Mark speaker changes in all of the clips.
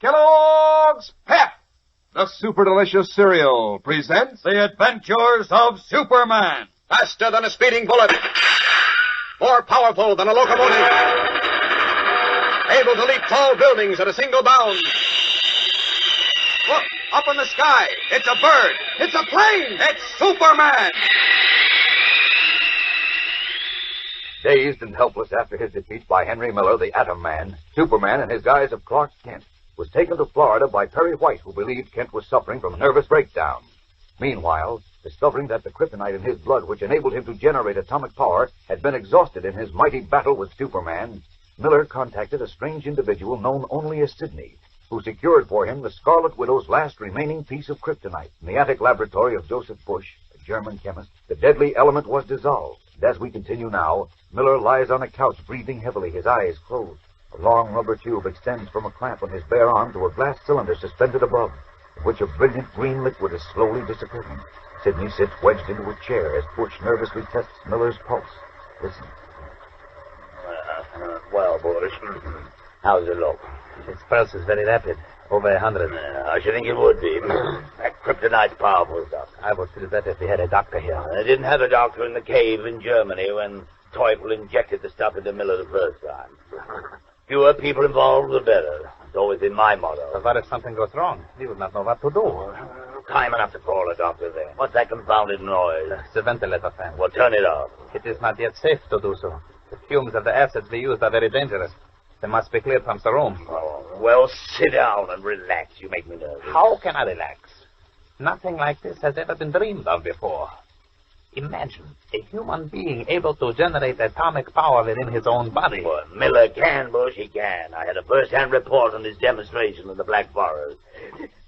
Speaker 1: Kellogg's Pep, the super delicious cereal, presents
Speaker 2: The Adventures of Superman.
Speaker 3: Faster than a speeding bullet. More powerful than a locomotive. Able to leap tall buildings at a single bound. Look, up in the sky. It's a bird. It's a plane. It's Superman.
Speaker 4: Dazed and helpless after his defeat by Henry Miller, the Atom Man, Superman, in his guise of Clark Kent, was taken to Florida by Perry White, who believed Kent was suffering from a nervous breakdown. Meanwhile, discovering that the kryptonite in his blood, which enabled him to generate atomic power, had been exhausted in his mighty battle with Superman, Miller contacted a strange individual known only as Sidney, who secured for him the Scarlet Widow's last remaining piece of kryptonite in the attic laboratory of Joseph Bush, a German chemist. The deadly element was dissolved. And as we continue now, Miller lies on a couch, breathing heavily, his eyes closed. A long rubber tube extends from a clamp on his bare arm to a glass cylinder suspended above, in which a brilliant green liquid is slowly dissipating. Sidney sits wedged into a chair as Bush nervously tests Miller's pulse. Listen.
Speaker 5: Well, Bush, how's it look?
Speaker 6: His pulse is very rapid, over 100.
Speaker 5: I should think it would be. That kryptonite's powerful stuff.
Speaker 6: I would feel better if we had a doctor here.
Speaker 5: They didn't have a doctor in the cave in Germany when Teufel injected the stuff into Miller the first time. Fewer people involved, the better. It's always been my motto.
Speaker 6: But what if something goes wrong? We would not know what to do.
Speaker 5: Time enough to call a doctor then. What's that confounded noise?
Speaker 6: It's a ventilator fan.
Speaker 5: Well, turn it off.
Speaker 6: It is not yet safe to do so. The fumes of the acids we used are very dangerous. They must be cleared from the room.
Speaker 5: Oh, well, sit down and relax. You make me nervous.
Speaker 6: How can I relax? Nothing like this has ever been dreamed of before. Imagine a human being able to generate atomic power within his own body.
Speaker 5: Well, Miller can, Bush, he can. I had a first-hand report on his demonstration in the Black Forest.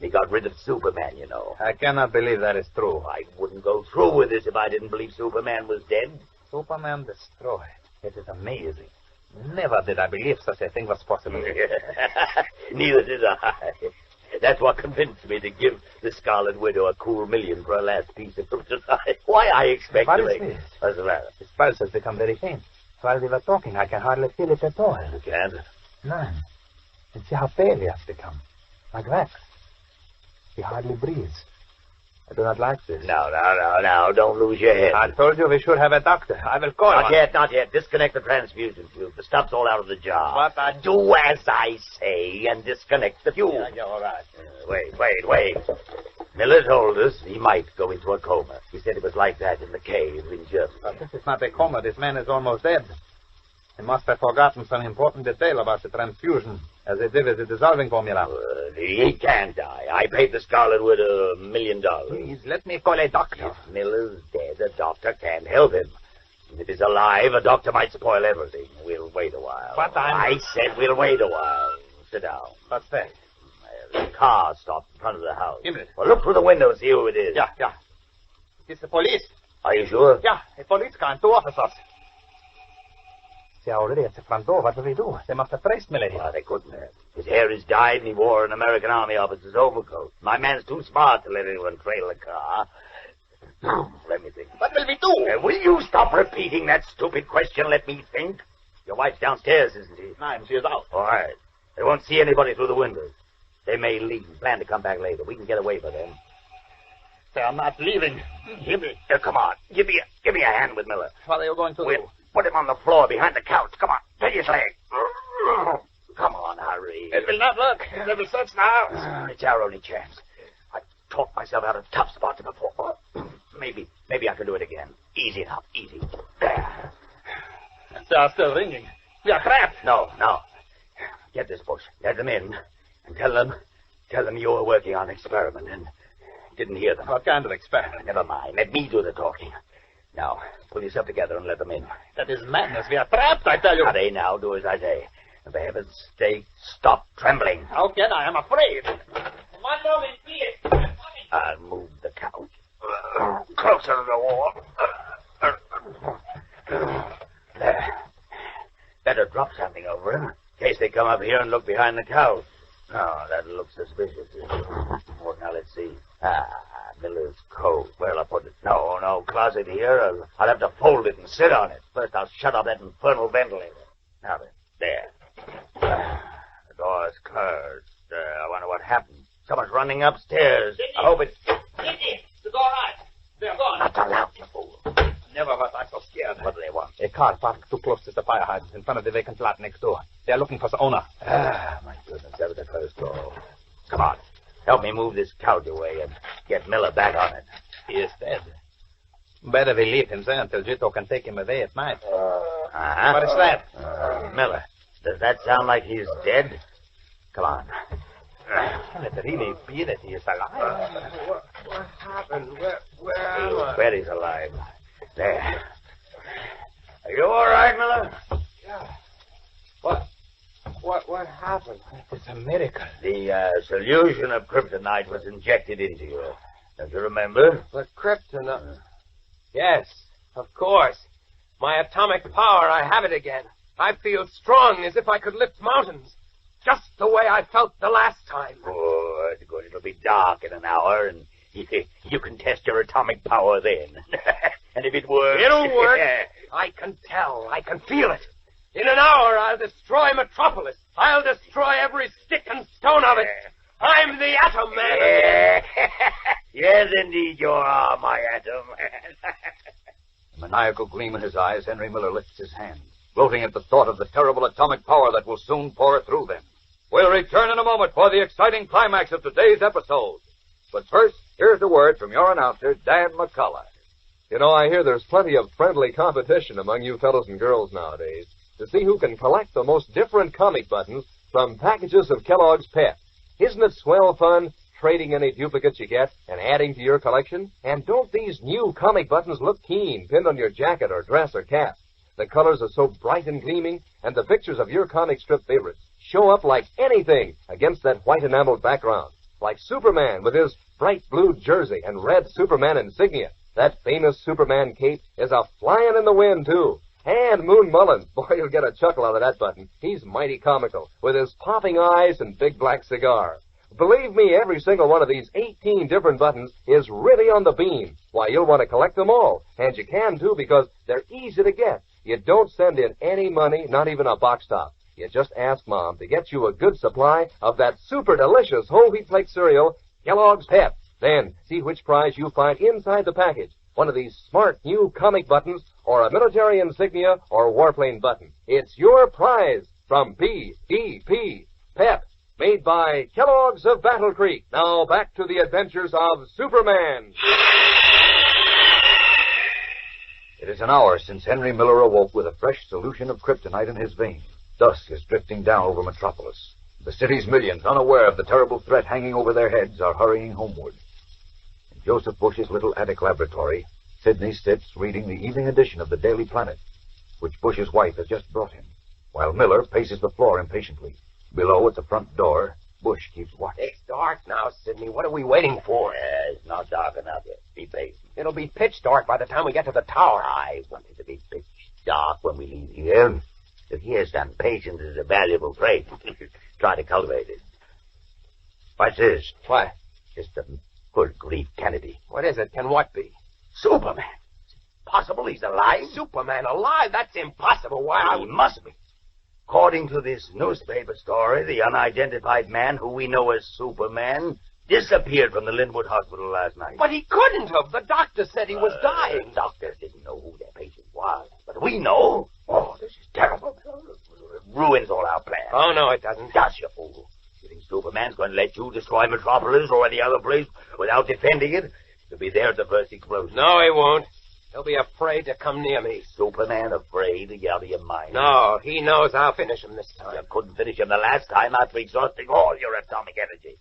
Speaker 5: He got rid of Superman, you know.
Speaker 6: I cannot believe that is true.
Speaker 5: I wouldn't go through with this if I didn't believe Superman was dead.
Speaker 6: Superman destroyed. It is amazing. Never did I believe such a thing was possible.
Speaker 5: Neither did I. That's what convinced me to give the Scarlet Widow a cool $1 million for her last piece of kryptonite. Why, I expect
Speaker 6: What
Speaker 5: to
Speaker 6: is
Speaker 5: make...
Speaker 6: this?
Speaker 5: What's the matter?
Speaker 6: His pulse has become very faint. While we were talking, I can hardly feel it at all.
Speaker 5: You can't?
Speaker 6: None. And see how pale he has become. Like wax. He hardly breathes. I do not like this.
Speaker 5: Now, don't lose your head.
Speaker 6: I told you we should have a doctor. I will call
Speaker 5: Not yet. Disconnect the transfusion tube. The stuff's all out of the jar.
Speaker 6: But I...
Speaker 5: Do as I say and disconnect the fuse.
Speaker 6: Yeah, all right.
Speaker 5: Wait. Miller told us he might go into a coma. He said it was like that in the cave in Germany.
Speaker 6: But this is not a coma. This man is almost dead. He must have forgotten some important detail about the transfusion, as it did with the dissolving formula.
Speaker 5: He can't die. I paid the Scarlet Widow $1 million.
Speaker 6: Please, let me call a doctor.
Speaker 5: If Miller's dead, a doctor can't help him. If he's alive, a doctor might spoil everything. We'll wait a while.
Speaker 6: But
Speaker 5: I said we'll wait a while. Sit down.
Speaker 6: What's that?
Speaker 5: The car stopped in front of the house.
Speaker 6: Give me it.
Speaker 5: Well, look through the window and see who it is.
Speaker 6: Yeah. It's the police.
Speaker 5: Are you sure?
Speaker 6: Yeah, a police car and 2 officers. They are already at the front door. What will we do? They must have traced Miller here.
Speaker 5: Well, they couldn't have. His hair is dyed and he wore an American Army officer's overcoat. My man's too smart to let anyone trail the car. Let me think.
Speaker 6: What will we do?
Speaker 5: Will you stop repeating that stupid question? Let me think. Your wife's downstairs, isn't she?
Speaker 6: No, she is out.
Speaker 5: All right. They won't see anybody through the windows. They may leave and plan to come back later. We can get away from them.
Speaker 6: They are not leaving.
Speaker 5: Come on. Give me a hand with Miller.
Speaker 6: What are you going to do?
Speaker 5: We'll put him on the floor behind the couch. Come on. Take his leg. Come on, hurry.
Speaker 6: It will not work. They will search the house.
Speaker 5: It's our only chance. I've talked myself out of tough spots before. Maybe I can do it again. Easy now. Easy. There.
Speaker 6: They are still ringing. We are trapped.
Speaker 5: No. Get this, Bush. Let them in. And tell them you were working on an experiment and didn't hear them.
Speaker 6: What kind of experiment?
Speaker 5: Never mind. Let me do the talking. Now, pull yourself together and let them in.
Speaker 6: That is madness. We are trapped, I tell you.
Speaker 5: Now, do as I say. And for heaven's sake, stop trembling.
Speaker 6: How can I? I'm afraid. One moment, please.
Speaker 5: I'll move the couch. Closer to the wall. There. Better drop something over him, in case they come up here and look behind the couch. Oh, that looks suspicious. Well, now, let's see. Miller's coat. Where'll I put it? No, closet here. I'll have to fold it and sit on it. First, I'll shut off that infernal ventilator. Now then, there. The door's closed. happened? Someone's running upstairs. I hope it's...
Speaker 6: Sidney, it's all right. They're gone.
Speaker 5: Not so loud, you fool.
Speaker 6: Never was I so scared.
Speaker 5: What do they want?
Speaker 6: A car parked too close to the fire hydrant in front of the vacant lot next door. They're looking for the owner.
Speaker 5: Ah, my goodness, that was the first call. Come on. Help me move this couch away and get Miller back on it.
Speaker 6: He is dead. Better we leave him there until Jito can take him away at night.
Speaker 5: Uh-huh.
Speaker 6: What is that?
Speaker 5: Miller, does that sound like he's dead? Come on.
Speaker 6: Can it really be that he is alive?
Speaker 3: What happened? Where am I?
Speaker 5: Bet he's alive. There. Are you all right, Miller?
Speaker 3: Yeah. What happened?
Speaker 6: It's a miracle.
Speaker 5: The solution of kryptonite was injected into you. Don't you remember?
Speaker 3: The kryptonite. Yes, of course. My atomic power, I have it again. I feel strong as if I could lift mountains. Just the way I felt the last time.
Speaker 5: Good, good. It'll be dark in an hour, and you can test your atomic power then. And if it works...
Speaker 3: It'll work. I can tell. I can feel it. In an hour, I'll destroy Metropolis. I'll destroy every stick and stone of it. I'm the Atom Man again.
Speaker 5: Yes, indeed, you are my Atom Man.
Speaker 4: A maniacal gleam in his eyes, Henry Miller lifts his hand, gloating at the thought of the terrible atomic power that will soon pour through them. We'll return in a moment for the exciting climax of today's episode. But first, here's a word from your announcer, Dan McCullough.
Speaker 1: You know, I hear there's plenty of friendly competition among you fellows and girls nowadays to see who can collect the most different comic buttons from packages of Kellogg's Pep. Isn't it swell fun trading any duplicates you get and adding to your collection? And don't these new comic buttons look keen, pinned on your jacket or dress or cap? The colors are so bright and gleaming, and the pictures of your comic strip favorites show up like anything against that white enameled background. Like Superman with his bright blue jersey and red Superman insignia. That famous Superman cape is a flying in the wind, too. And Moon Mullins, boy, you'll get a chuckle out of that button. He's mighty comical, with his popping eyes and big black cigar. Believe me, every single one of these 18 different buttons is really on the beam. Why, you'll want to collect them all. And you can, too, because they're easy to get. You don't send in any money, not even a box top. You just ask Mom to get you a good supply of that super delicious whole wheat flake cereal, Kellogg's Pep. Then see which prize you find inside the package. One of these smart new comic buttons, or a military insignia, or warplane button. It's your prize from P.E.P. Pep, made by Kellogg's of Battle Creek. Now back to the adventures of Superman.
Speaker 4: It is an hour since Henry Miller awoke with a fresh solution of kryptonite in his veins. Dusk is drifting down over Metropolis. The city's millions, unaware of the terrible threat hanging over their heads, are hurrying homeward. In Joseph Bush's little attic laboratory, Sidney sits reading the evening edition of the Daily Planet, which Bush's wife has just brought him, while Miller paces the floor impatiently. Below, at the front door, Bush keeps watch.
Speaker 3: It's dark now, Sidney. What are we waiting for?
Speaker 5: It's not dark enough yet. Be patient.
Speaker 3: It'll be pitch dark by the time we get to the tower.
Speaker 5: I want it to be pitch dark when we leave here. But yes, and patience is a valuable trait. Try to cultivate it. What's this?
Speaker 3: What?
Speaker 5: Just a good grief, Kennedy.
Speaker 3: What is it? Can what be?
Speaker 5: Superman. Is it possible he's alive?
Speaker 3: Superman alive? That's impossible. Why?
Speaker 5: He must be. According to this newspaper story, the unidentified man who we know as Superman disappeared from the Linwood Hospital last night.
Speaker 3: But he couldn't have. The doctor said he was dying.
Speaker 5: The doctors didn't know who their patient was. But we know. Oh, this is terrible. It ruins all our plans.
Speaker 3: Oh, no, it doesn't.
Speaker 5: Does, you fool. You think Superman's going to let you destroy Metropolis or any other place without defending it? He'll be there at the first explosion.
Speaker 3: No, he won't. He'll be afraid to come near me.
Speaker 5: Superman afraid to get out of your mind.
Speaker 3: No, he knows I'll finish him this time.
Speaker 5: You couldn't finish him the last time after exhausting all your atomic energy.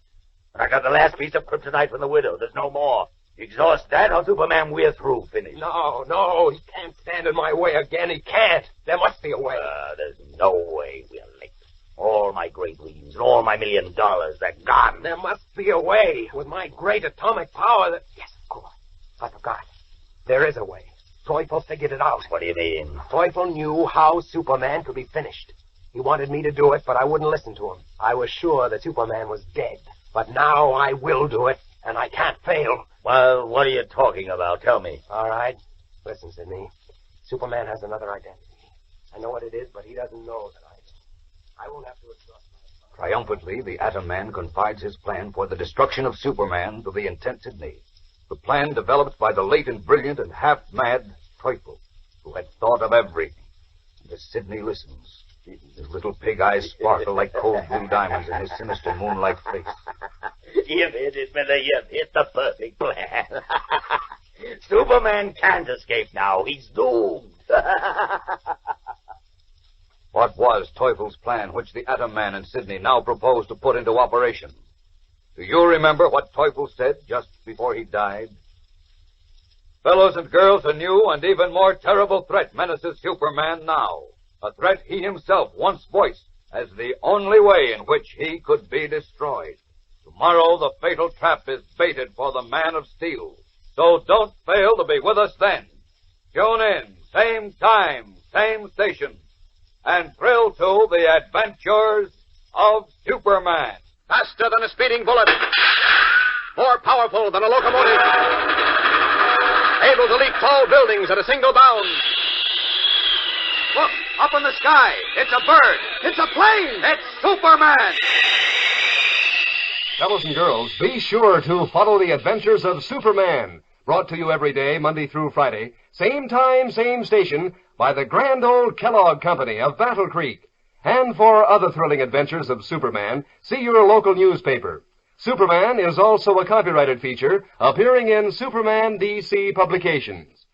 Speaker 5: And I got the last piece of kryptonite from the widow. There's no more. Exhaust that, or Superman, we're through. Finish.
Speaker 3: No, he can't stand in my way again. He can't. There must be a way.
Speaker 5: There's no way we're licked. All my great dreams and all my $1 million, they're gone.
Speaker 3: There must be a way. With my great atomic power that... Yes, of course. I forgot. There is a way. Teufel figured it out.
Speaker 5: What do you mean?
Speaker 3: Teufel knew how Superman could be finished. He wanted me to do it, but I wouldn't listen to him. I was sure that Superman was dead. But now I will do it, and I can't fail.
Speaker 5: Well, what are you talking about? Tell me.
Speaker 3: All right. Listen, Sidney. Superman has another identity. I know what it is, but he doesn't know that I do. I won't have to exhaust
Speaker 4: Triumphantly, the Atom Man confides his plan for the destruction of Superman to the intent Sidney. The plan developed by the late and brilliant and half-mad Teufel, who had thought of everything. And as Sidney listens, his little pig eyes sparkle like cold blue diamonds in his sinister moonlight face.
Speaker 5: You've hit it, Miller. You've hit the perfect plan. Superman can't escape now. He's doomed.
Speaker 4: What was Teufel's plan, which the Atom Man and Sidney now propose to put into operation? Do you remember what Teufel said just before he died? Fellows and girls, a new and even more terrible threat menaces Superman now. A threat he himself once voiced as the only way in which he could be destroyed. Tomorrow the fatal trap is baited for the Man of Steel. So don't fail to be with us then. Tune in, same time, same station, and thrill to the adventures of Superman.
Speaker 1: Faster than a speeding bullet. More powerful than a locomotive. Able to leap tall buildings at a single bound. Look, up in the sky. It's a bird. It's a plane. It's Superman. Fellows and girls, be sure to follow the adventures of Superman. Brought to you every day, Monday through Friday. Same time, same station, by the grand old Kellogg Company of Battle Creek. And for other thrilling adventures of Superman, see your local newspaper. Superman is also a copyrighted feature appearing in Superman DC publications.